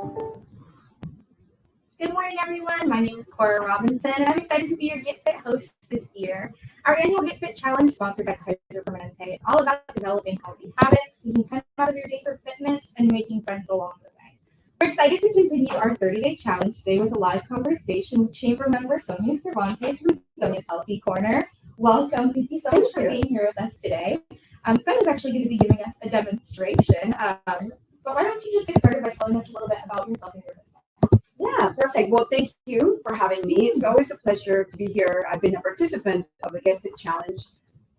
Good morning, everyone. My name is Cora Robinson, and I'm excited to be your Get Fit host this year. Our annual Get Fit Challenge, sponsored by Kaiser Permanente, is all about developing healthy habits, taking time out of your day for fitness, and making friends along the way. We're excited to continue our 30-day challenge today with a live conversation with Chamber member Sonia Cervantes from Sonia's Healthy Corner. Welcome. Thank you so much for being here with us today. Sonia's actually going to be giving us a demonstration, but why don't you just get started by telling us a little bit about yourself and your business? Yeah, perfect. Well, thank you for having me. It's always a pleasure to be here. I've been a participant of the Get Fit Challenge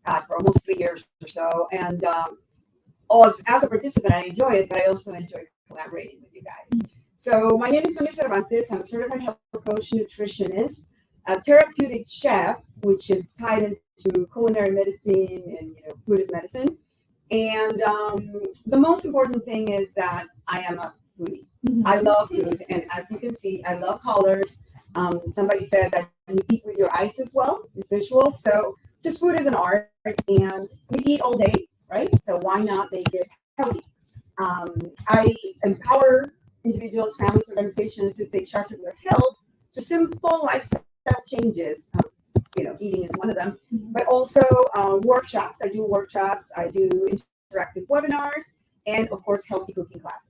for almost 3 years or so. And as a participant, I enjoy it, but I also enjoy collaborating with you guys. So my name is Sonia Cervantes. I'm a certified health coach, nutritionist, a therapeutic chef, which is tied into culinary medicine and food is medicine. And the most important thing is that I am a foodie. I love food, and as you can see, I love colors. Somebody said that you eat with your eyes as well, it's visual. So just food is an art, and we eat all day, right? So why not make it healthy? I empower individuals, families, organizations to take charge of their health to simple lifestyle changes. Eating is one of them, but also workshops. I do workshops, I do interactive webinars, and of course, healthy cooking classes.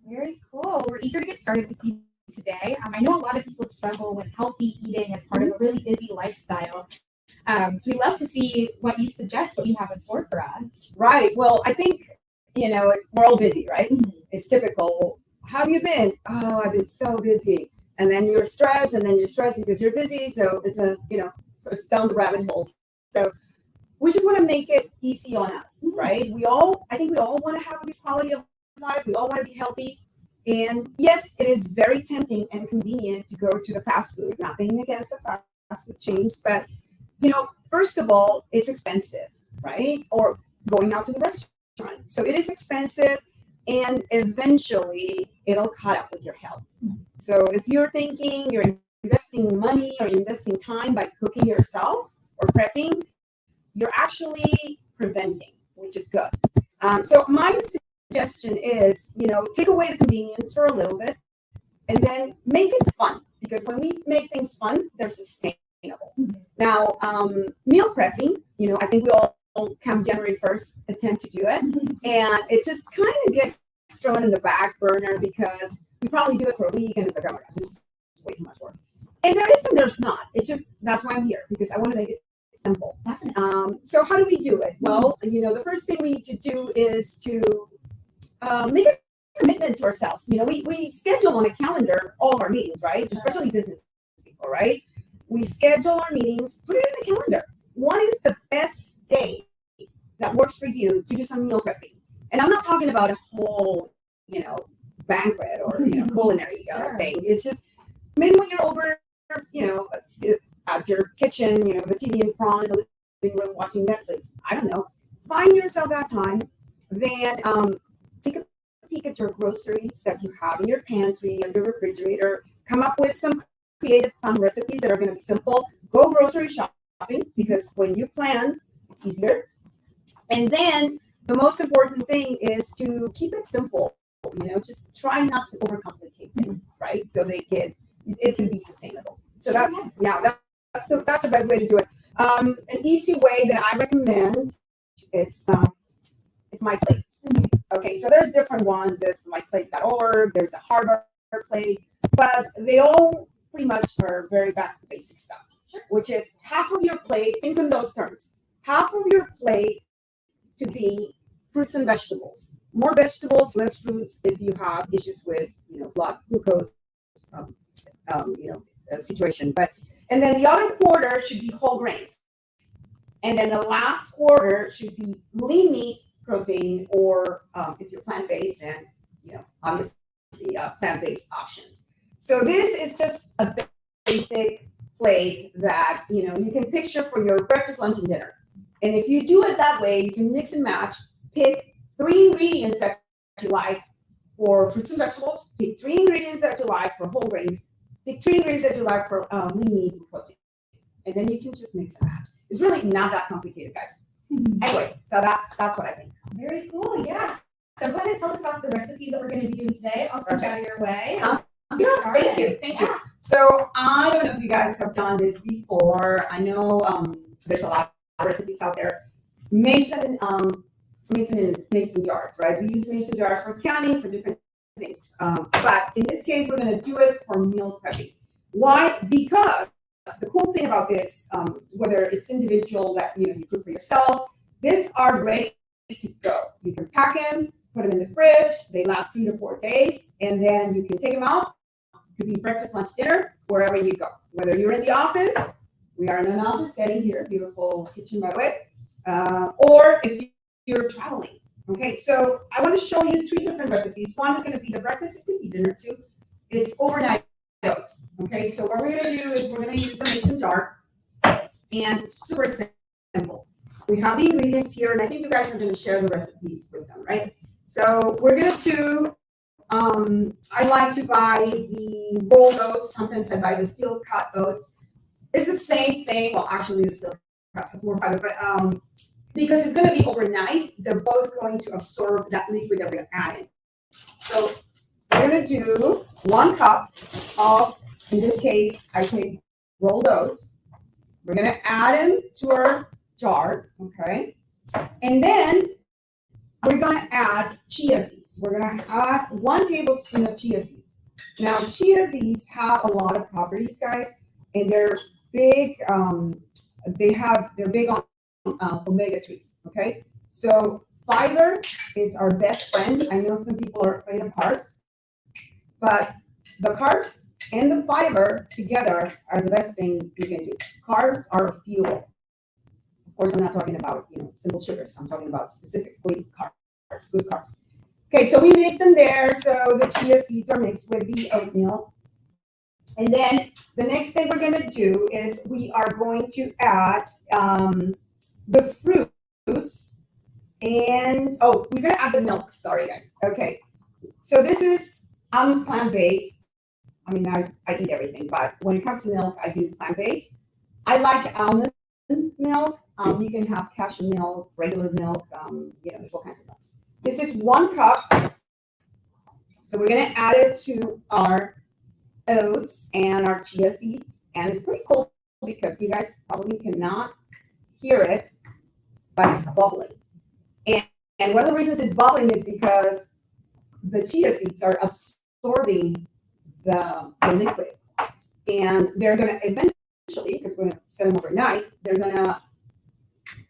Very cool. We're eager to get started with you today. I know a lot of people struggle with healthy eating as part of a really busy lifestyle. So we love to see what you suggest, what you have in store for us. Right. Well, I think, we're all busy, right? It's typical. How have you been? Oh, I've been so busy. And then you're stressed, and then you're stressed because you're busy. So it's down the rabbit hole. So we just want to make it easy on us, right? I think we all want to have a good quality of life. We all want to be healthy. And yes, it is very tempting and convenient to go to the fast food. Nothing against the fast food chains, but first of all, it's expensive, right? Or going out to the restaurant. So it is expensive, and eventually it'll cut up with your health. So if you're thinking you're investing money or investing time by cooking yourself or prepping, you're actually preventing, which is good. So my suggestion is, take away the convenience for a little bit and then make it fun, because when we make things fun, they're sustainable. Now, meal prepping, I think we all come January 1st attempt to do it, and it just kind of gets thrown in the back burner because we probably do it for a week and it's like, oh my gosh, this is way too much work. And there is and there's not. It's just, that's why I'm here, because I want to make it simple. So how do we do it? Well, the first thing we need to do is to make a commitment to ourselves. We schedule on a calendar all of our meetings, right? Especially business people, right? We schedule our meetings, put it in a calendar. What is the best day that works for you to do some meal prepping? And I'm not talking about a whole, banquet or, culinary thing. It's just maybe when you're over, at your kitchen, the TV in front, the living room, watching Netflix. I don't know. Find yourself that time. Then take a peek at your groceries that you have in your pantry and your refrigerator. Come up with some creative, fun recipes that are going to be simple. Go grocery shopping, because when you plan, it's easier. And then the most important thing is to keep it simple. Just try not to overcomplicate things, right? So it can be sustainable. So that's the best way to do it. An easy way that I recommend, it's My Plate. Okay, so there's different ones. There's myplate.org, there's a Harvard plate, but they all pretty much are very back to basic stuff, which is half of your plate, think in those terms, half of your plate to be fruits and vegetables. More vegetables, less fruits if you have issues with, blood glucose, situation. And then the other quarter should be whole grains. And then the last quarter should be lean meat, protein, or if you're plant-based, then, obviously plant-based options. So this is just a basic plate that, you can picture for your breakfast, lunch, and dinner. And if you do it that way, you can mix and match, pick 3 ingredients that you like for fruits and vegetables, pick 3 ingredients that you like for whole grains, pick 3 ingredients that you like for lean meat and protein. And then you can just mix and match. It's really not that complicated, guys. Anyway, so that's what I think. Very cool. Yes. So go ahead and tell us about the recipes that we're going to be doing today. I'll switch out of your way. Sounds Get good. started. Thank you. So I don't know if you guys have done this before. I know there's a lot of recipes out there. Mason jars, right? We use mason jars for canning for different things. But in this case, we're going to do it for meal prepping. Why? Because the cool thing about this, whether it's individual that you cook for yourself, these are ready to go. You can pack them, put them in the fridge. They last 3 to 4 days, and then you can take them out. It could be breakfast, lunch, dinner, wherever you go. Whether you're in the office, we are in an office setting here, beautiful kitchen by the way, or if you're traveling. Okay, so I want to show you 3 different recipes. One is going to be the breakfast, it could be dinner too. It's overnight oats. Okay, so what we're going to do is we're going to use the mason jar, and it's super simple. We have the ingredients here, and I think you guys are going to share the recipes with them, right? So we're going to do, I like to buy the rolled oats. Sometimes I buy the steel cut oats. It's the same thing. Well, actually, the steel cut is more fiber, but because it's going to be overnight, they're both going to absorb that liquid that we're going to add in. So we're going to do 1 cup of, in this case, I take rolled oats. We're going to add them to our jar, okay? And then we're going to add chia seeds. We're going to add 1 tablespoon of chia seeds. Now, chia seeds have a lot of properties, guys, and they're big. They're big on omega-3s, okay? So fiber is our best friend. I know some people are afraid of carbs, but the carbs and the fiber together are the best thing you can do. Carbs are fuel. Of course, I'm not talking about simple sugars. I'm talking about specifically carbs, good carbs. Okay, so we mix them there. So the chia seeds are mixed with the oatmeal. And then the next thing we're going to do is we are going to add the fruits, and we're going to add the milk. Sorry, guys. Okay, so this is, I'm plant-based. I mean, I eat everything, but when it comes to milk, I do plant-based. I like almond milk. You can have cashew milk, regular milk. There's all kinds of milks. This is 1 cup. So we're going to add it to our oats and our chia seeds. And it's pretty cool because you guys probably cannot hear it, but it's bubbling. And one of the reasons it's bubbling is because the chia seeds are absorbing the liquid. And they're going to eventually, because we're going to set them overnight, they're going to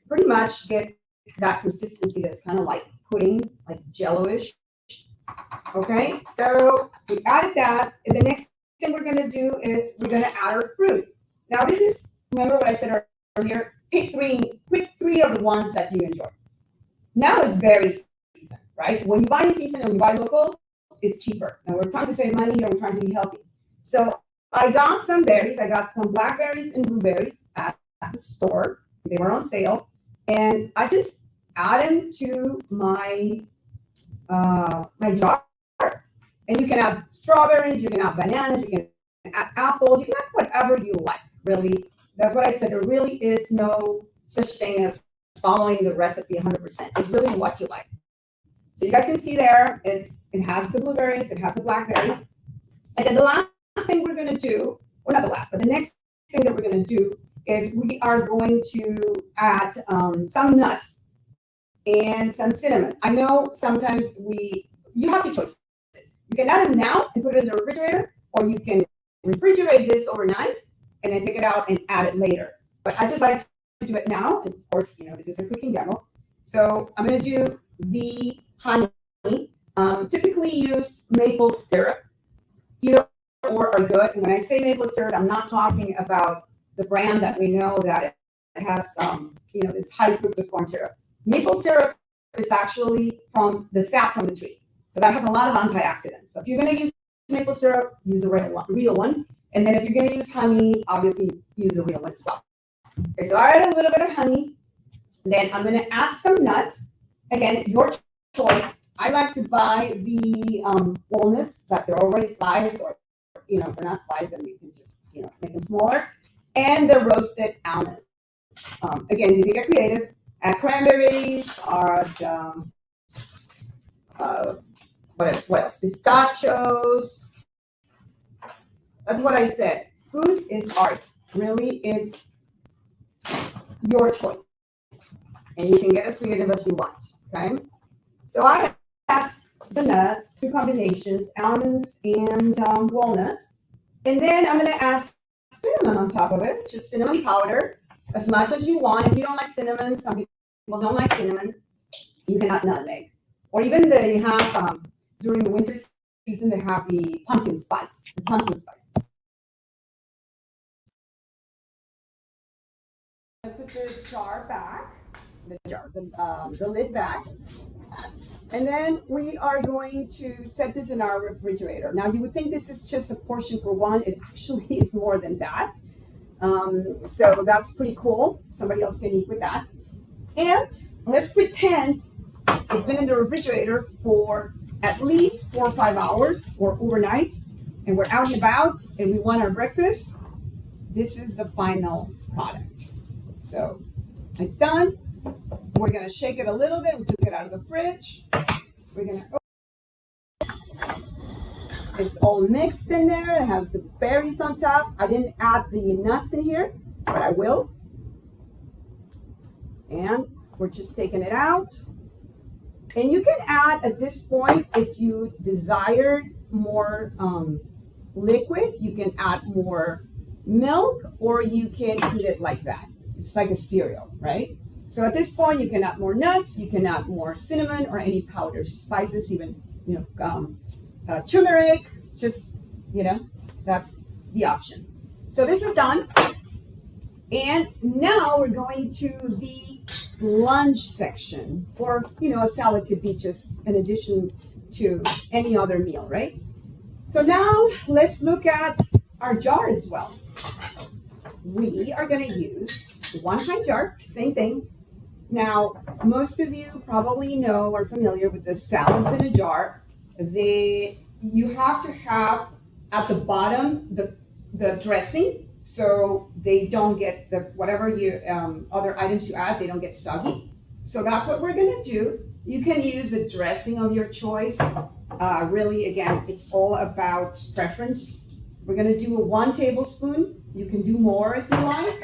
pretty much get that consistency that's kind of like pudding, like jello-ish. Okay, so we added that, and the next thing we're going to do is we're going to add our fruit. Now this is, remember what I said earlier, pick three of the ones that you enjoy. Now it's berry season, right? When you buy in season and you buy local, it's cheaper. And we're trying to save money and we're trying to be healthy. So I got some berries. I got some blackberries and blueberries at the store. They were on sale. And I just add them to my jar. And you can add strawberries, you can add bananas, you can add apple, you can add whatever you like, really. That's what I said. There really is no such thing as following the recipe 100%. It's really what you like. So you guys can see there, it has the blueberries, it has the blackberries. And then the last thing we're going to do, or not the last, but the next thing that we're going to do is we are going to add some nuts and some cinnamon. I know sometimes you have 2 choices. You can add them now and put it in the refrigerator, or you can refrigerate this overnight and then take it out and add it later. But I just like to do it now. And of course, this is a cooking demo. So I'm going to do the honey. Typically use maple syrup. Either or are good. And when I say maple syrup, I'm not talking about the brand that we know that it has, this high fructose corn syrup. Maple syrup is actually from the sap from the tree. So that has a lot of antioxidants. So if you're going to use maple syrup, use the real one. And then if you're going to use honey, obviously use the real one as well. Okay, so I add a little bit of honey. Then I'm going to add some nuts. Again, your choice. I like to buy the walnuts that they're already sliced, or if they're not sliced, then you can just make them smaller. And the roasted almonds. Again, you can get creative. Add cranberries, or What else? Pistachios. That's what I said. Food is art. Really, it's your choice. And you can get as creative as you want. Okay. So I have the nuts, two combinations, almonds and walnuts. And then I'm going to add cinnamon on top of it, just cinnamon powder, as much as you want. If you don't like cinnamon, some people don't like cinnamon, you can add nutmeg. Or even they have, during the winter season, they have the pumpkin spice, the pumpkin spices. I put the jar back, the lid back. And then we are going to set this in our refrigerator. Now you would think this is just a portion for one. It actually is more than that. So that's pretty cool. Somebody else can eat with that. And let's pretend it's been in the refrigerator for at least 4 or 5 hours or overnight. And we're out and about and we want our breakfast. This is the final product. So it's done. We're going to shake it a little bit. We took it out of the fridge. We're going to it's all mixed in there. It has the berries on top. I didn't add the nuts in here, but I will. And we're just taking it out. And you can add at this point, if you desire more liquid, you can add more milk or you can eat it like that. It's like a cereal, right? So at this point, you can add more nuts, you can add more cinnamon or any powders, spices, even, turmeric, just, that's the option. So this is done. And now we're going to the lunch section, or, a salad could be just an addition to any other meal, right? So now let's look at our jar as well. We are going to use one pint jar, same thing. Now, most of you probably know or familiar with the salads in a jar. You have to have at the bottom the dressing, so they don't get whatever you other items you add, they don't get soggy. So that's what we're gonna do. You can use the dressing of your choice. Really, again, it's all about preference. We're gonna do 1 tablespoon. You can do more if you like.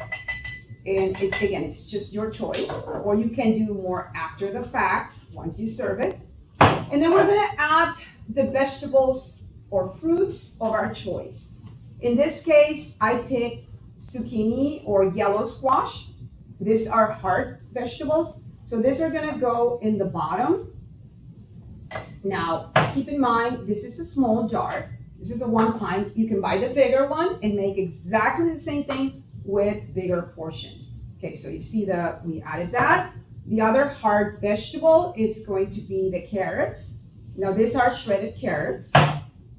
And again, it's just your choice, or you can do more after the fact once you serve it. And then we're gonna add the vegetables or fruits of our choice. In this case, I picked zucchini or yellow squash. These are hard vegetables. So these are gonna go in the bottom. Now, keep in mind, this is a small jar. This is a 1 pint. You can buy the bigger one and make exactly the same thing with bigger portions. Okay, so you see we added that. The other hard vegetable is going to be the carrots. Now these are shredded carrots.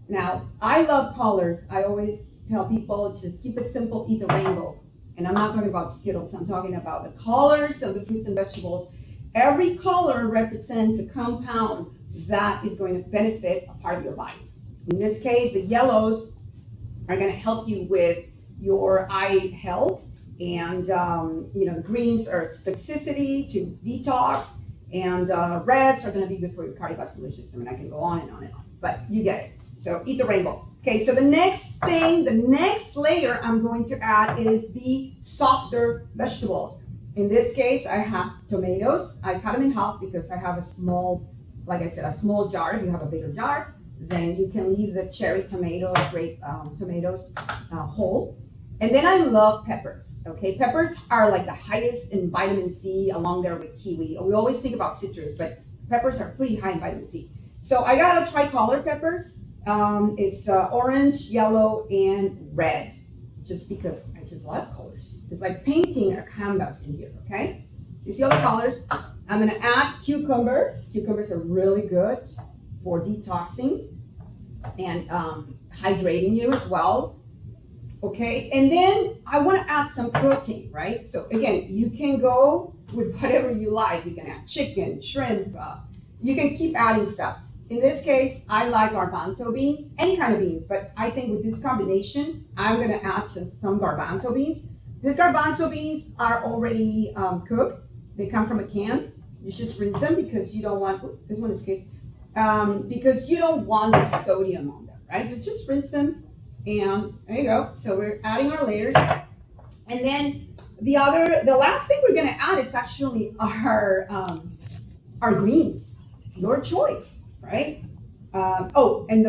Now I love colors. I always tell people just keep it simple, eat the rainbow. And I'm not talking about Skittles, I'm talking about the colors of the fruits and vegetables. Every color represents a compound that is going to benefit a part of your body. In this case, the yellows are going to help you with your eye health, and the greens are toxicity to detox, and reds are going to be good for your cardiovascular system, and I can go on and on and on, but you get it. So eat the rainbow. Okay, so the next layer I'm going to add is the softer vegetables. In this case, I have tomatoes. I cut them in half because I have a small jar. If you have a bigger jar, then you can leave the cherry tomatoes, grape tomatoes whole. And then I love peppers, okay? Peppers are like the highest in vitamin C along there with kiwi. We always think about citrus, but peppers are pretty high in vitamin C. So I got a tricolor peppers. It's orange, yellow, and red, just because I just love colors. It's like painting a canvas in here, okay? So you see all the colors. I'm gonna add cucumbers. Cucumbers are really good for detoxing and hydrating you as well. Okay, and then I want to add some protein, right? So again, you can go with whatever you like. You can add chicken, shrimp, you can keep adding stuff. In this case, I like garbanzo beans, any kind of beans, but I think with this combination, I'm gonna add just some garbanzo beans. These garbanzo beans are already cooked. They come from a can. You just rinse them because you don't want, this one is good. because you don't want the sodium on them, right? So just rinse them, and there you go. So we're adding our layers, and then the last thing we're gonna add is actually our greens, your choice, right? And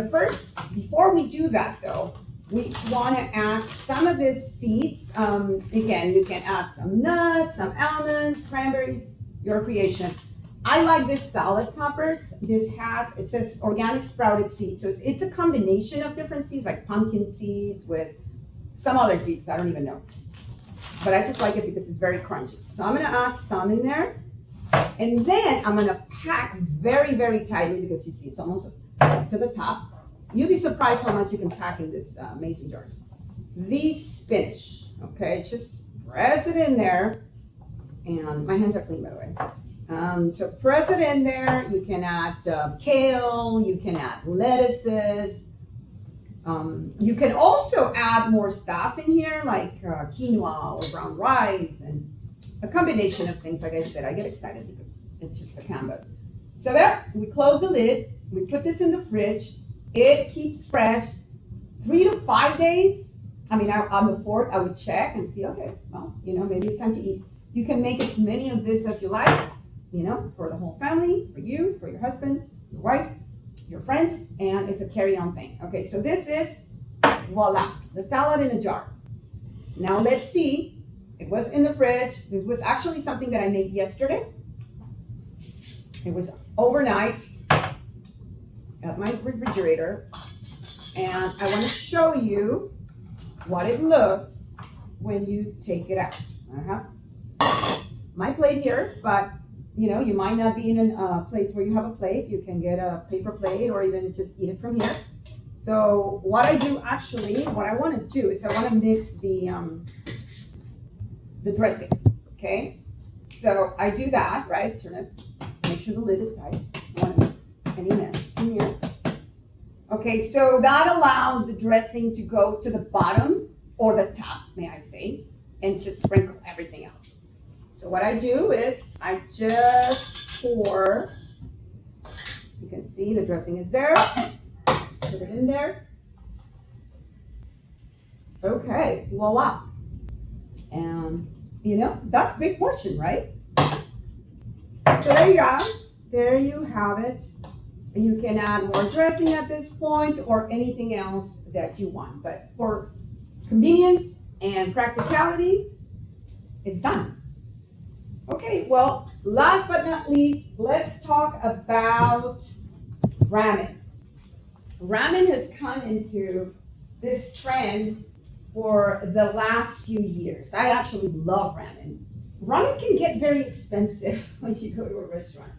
before we do that though, we want to add some of these seeds. Again, you can add some nuts, some almonds, cranberries, your creation. I like this salad toppers. It says organic sprouted seeds. So it's a combination of different seeds, like pumpkin seeds with some other seeds, I don't even know. But I just like it because it's very crunchy. So I'm gonna add some in there. And then I'm gonna pack very, very tightly because you see it's almost up to the top. You'll be surprised how much you can pack in this mason jars. The spinach, okay, just press it in there. And my hands are clean, by the way. So press it in there. You can add kale, you can add lettuces. You can also add more stuff in here like quinoa or brown rice and a combination of things. Like I said, I get excited because it's just a canvas. So there, we close the lid. We put this in the fridge. It keeps fresh 3 to 5 days. I mean, on the 4th, I would check and see, okay, well, maybe it's time to eat. You can make as many of this as you like, for the whole family, for you, for your husband, your wife, your friends, and it's a carry-on thing. Okay, so this is, voila, the salad in a jar. Now let's see. It was in the fridge. This was actually something that I made yesterday. It was overnight at my refrigerator, and I want to show you what it looks when you take it out. I have my plate here, but you might not be in a place where you have a plate. You can get a paper plate or even just eat it from here. So what I want to do is I want to mix the dressing, okay? So I do that, right? Turn it, make sure the lid is tight. Don't want any messes in here. Okay, so that allows the dressing to go to the bottom or the top, may I say, and just sprinkle everything else. So what I do is I just pour, you can see the dressing is there, put it in there. Okay, voila. And that's a big portion, right? So there you go. There you have it. You can add more dressing at this point or anything else that you want. But for convenience and practicality, it's done. Okay, well, last but not least, let's talk about ramen. Ramen has come into this trend for the last few years. I actually love ramen. Ramen can get very expensive when you go to a restaurant.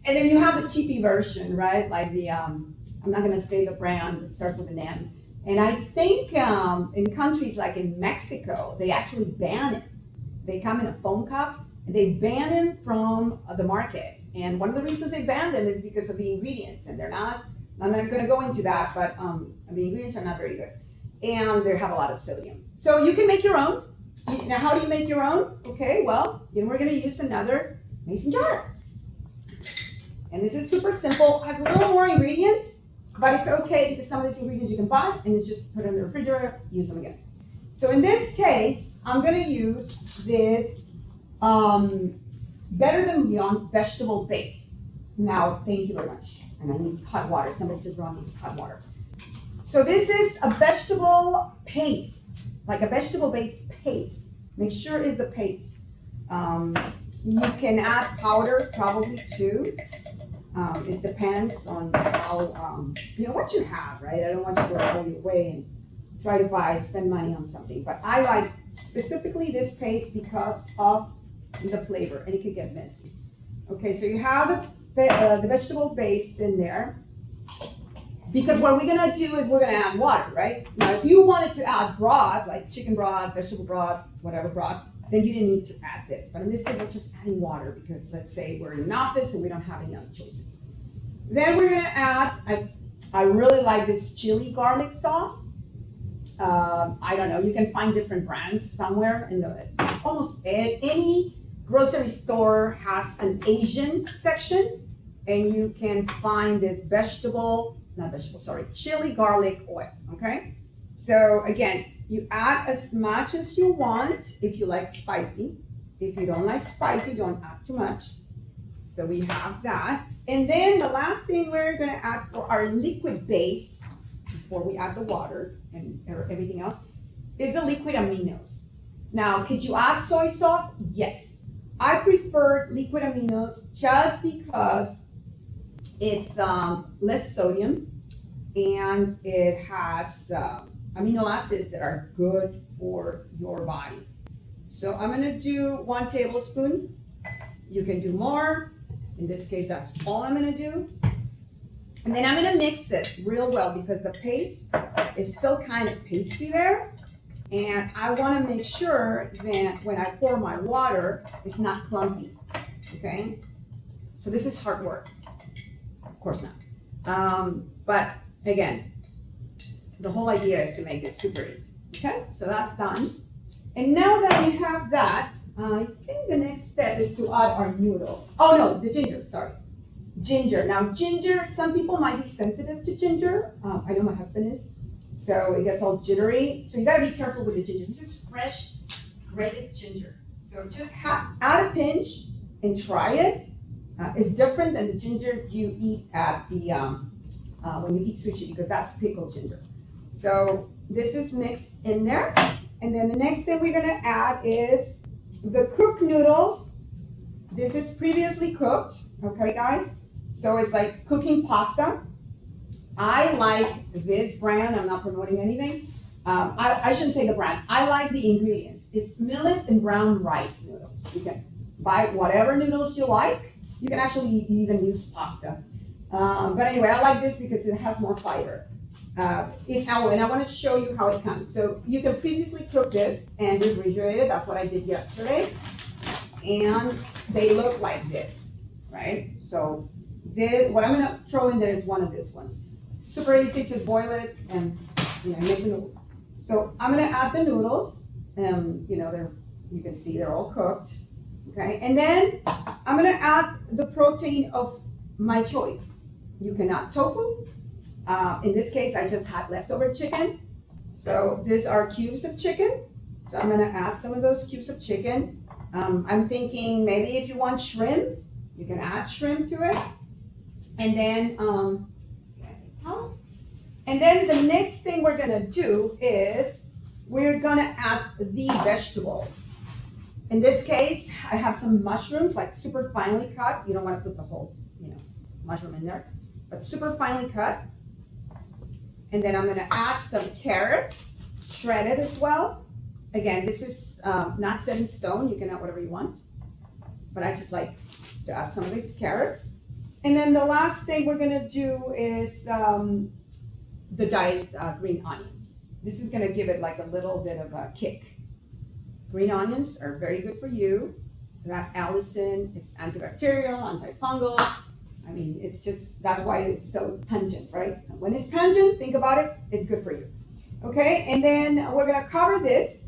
And then you have the cheapy version, right? Like the, I'm not gonna say the brand, it starts with an M. And I think in countries like in Mexico, they actually ban it. They come in a foam cup, and they ban them from the market. And one of the reasons they ban them is because of the ingredients. And I'm not gonna go into that, but the ingredients are not very good. And they have a lot of sodium. So you can make your own. Now, how do you make your own? Okay, well, we're gonna use another mason jar. And this is super simple, has a little more ingredients, but it's okay because some of these ingredients you can buy and you just put them in the refrigerator, use them again. So in this case, I'm gonna use this Better Than Beyond vegetable base. Now, thank you very much. And I need hot water, somebody just brought me hot water. So this is a vegetable paste, like a vegetable-based paste. Make sure it's the paste. You can add powder probably too. It depends on how, what you have, right? I don't want you to go all your way and try to spend money on something. But I like specifically this paste because of the flavor, and it could get messy. Okay, so you have the vegetable base in there. Because what we're gonna do is we're gonna add water, right? Now, if you wanted to add broth, like chicken broth, vegetable broth, whatever broth, then you didn't need to add this. But in this case, we're just adding water because let's say we're in an office and we don't have any other choices. Then we're gonna add, I really like this chili garlic sauce. I don't know, you can find different brands somewhere in almost any grocery store has an Asian section. and you can find this chili garlic oil, okay? So again, you add as much as you want if you like spicy. If you don't like spicy, don't add too much. So we have that. And then the last thing we're gonna add for our liquid base, before we add the water and everything else, is the liquid aminos. Now, could you add soy sauce? Yes. I prefer liquid aminos just because it's less sodium and it has amino acids that are good for your body. So I'm gonna do 1 tablespoon. You can do more. In this case, that's all I'm gonna do. And then I'm gonna mix it real well because the paste is still kind of pasty there. And I wanna make sure that when I pour my water, it's not clumpy, okay? So this is hard work. Of course not. But again, the whole idea is to make it super easy, okay? So that's done. And now that we have that, I think the next step is to add our noodles. Oh no, the ginger, sorry. Ginger. Now ginger, some people might be sensitive to ginger. I know my husband is. So it gets all jittery. So you gotta be careful with the ginger. This is fresh grated ginger. So just add a pinch and try it. It's different than the ginger you eat at the, when you eat sushi because that's pickled ginger. So this is mixed in there. And then the next thing we're gonna add is the cooked noodles. This is previously cooked, okay guys? So it's like cooking pasta. I like this brand, I'm not promoting anything. I shouldn't say the brand, I like the ingredients. It's millet and brown rice noodles. You can buy whatever noodles you like. You can actually even use pasta. But anyway, I like this because it has more fiber. And I want to show you how it comes. So you can previously cook this and refrigerate it. That's what I did yesterday. And they look like this, right? So what I'm gonna throw in there is one of these ones. Super easy to boil it and make the noodles. So I'm gonna add the noodles. You can see they're all cooked. Okay, and then I'm gonna add the protein of my choice. You can add tofu. In this case, I just had leftover chicken. So these are cubes of chicken. So I'm gonna add some of those cubes of chicken. I'm thinking maybe if you want shrimp, you can add shrimp to it. And then the next thing we're gonna do is we're gonna add the vegetables. In this case, I have some mushrooms, like super finely cut. You don't wanna put the whole, mushroom in there, but super finely cut. And then I'm gonna add some carrots, shredded as well. Again, this is not set in stone. You can add whatever you want. But I just like to add some of these carrots. And then the last thing we're gonna do is the diced green onions. This is gonna give it like a little bit of a kick. Green onions are very good for you. That allicin, it's antibacterial, antifungal. I mean, it's just, that's why it's so pungent, right? When it's pungent, think about it, it's good for you. Okay, and then we're gonna cover this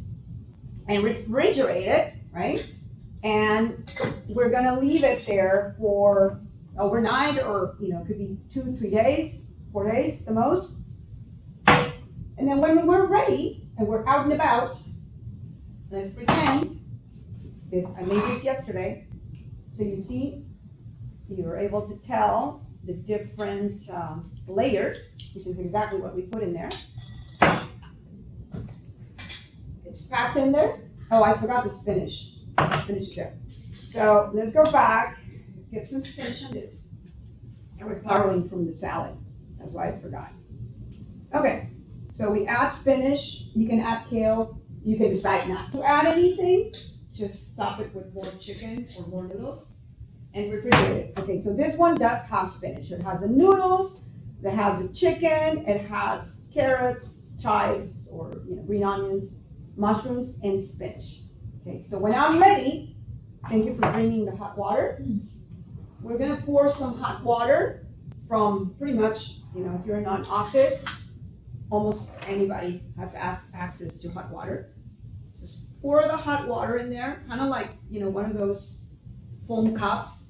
and refrigerate it, right? And we're gonna leave it there for overnight or, it could be 2-3 days, 4 days the most. And then when we're ready and we're out and about, let's pretend I made this yesterday. So you see, you're able to tell the different layers, which is exactly what we put in there. It's packed in there. Oh, I forgot the spinach. The spinach is there. So let's go back, get some spinach on this. I was borrowing from the salad. That's why I forgot. Okay, so we add spinach. You can add kale. You can decide not to add anything. Just stop it with more chicken or more noodles and refrigerate it. Okay, so this one does have spinach. It has the noodles, it has the chicken, it has carrots, chives, or green onions, mushrooms, and spinach. Okay, so when I'm ready, thank you for bringing the hot water. We're gonna pour some hot water from pretty much, if you're in an office, almost anybody has access to hot water. Just pour the hot water in there, kind of like, one of those foam cups,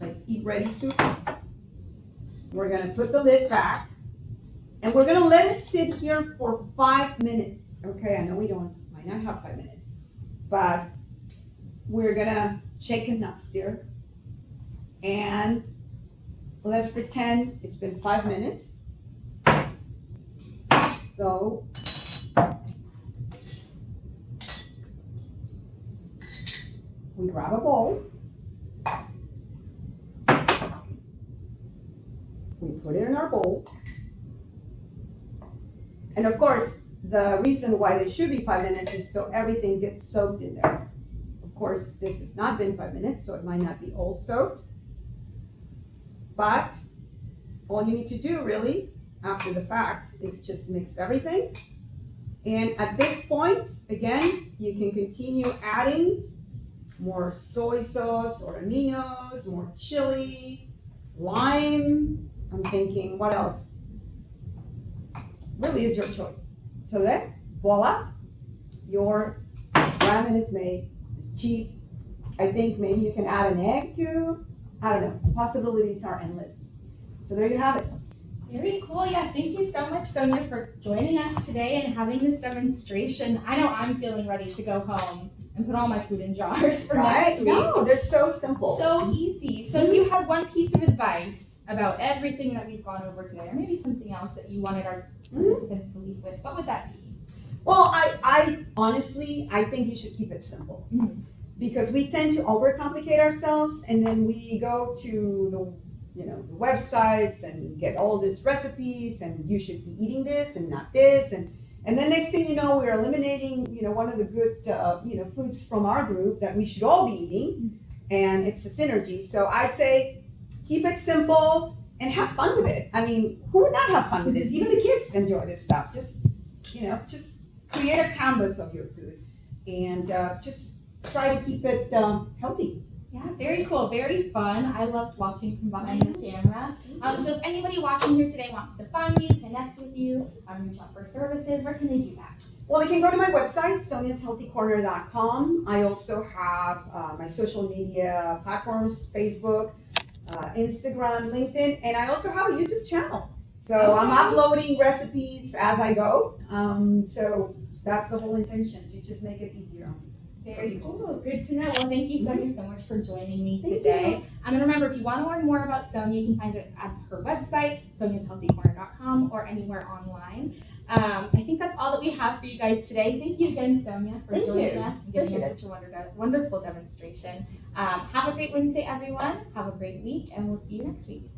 like Eat Ready soup. We're gonna put the lid back and we're gonna let it sit here for 5 minutes. Okay, I know we might not have 5 minutes, but we're gonna shake and not stir. And let's pretend it's been 5 minutes. So we grab a bowl. We put it in our bowl. And of course, the reason why it should be 5 minutes is so everything gets soaked in there. Of course, this has not been 5 minutes, so it might not be all soaked. But all you need to do really, after the fact, is just mix everything. And at this point, again, you can continue adding more soy sauce or aminos, more chili, lime. I'm thinking, what else? Really is your choice. So then, voila, your ramen is made. It's cheap. I think maybe you can add an egg too. I don't know. The possibilities are endless. So there you have it. Very cool. Yeah, thank you so much, Sonia, for joining us today and having this demonstration. I know I'm feeling ready to go home and put all my food in jars for next week. No, they're so simple. So easy. So if you had one piece of advice about everything that we've gone over today, or maybe something else that you wanted our participants to leave with, what would that be? Well, I honestly, I think you should keep it simple. Because we tend to overcomplicate ourselves, and then we go to the websites and get all these recipes, and you should be eating this and not this, and then next thing you know, we're eliminating one of the good foods from our group that we should all be eating, and it's a synergy. So I'd say keep it simple and have fun with it. I mean, who would not have fun with this? Even the kids enjoy this stuff. Just create a canvas of your food, and just try to keep it healthy. Yeah, very cool, very fun. I loved watching from behind the camera. So if anybody watching here today wants to find you, connect with you, reach out for services, where can they do that? Well, they can go to my website, soniashealthycorner.com. I also have my social media platforms, Facebook, Instagram, LinkedIn, and I also have a YouTube channel. So I'm uploading recipes as I go. So that's the whole intention, to just make it easier. Very cool. Good to know. Well, thank you, Sonia, so much for joining me today. And remember, if you want to learn more about Sonia, you can find it at her website, soniashealthycorner.com, or anywhere online. I think that's all that we have for you guys today. Thank you again, Sonia, for joining us and giving us such a wonderful demonstration. Have a great Wednesday, everyone. Have a great week, and we'll see you next week.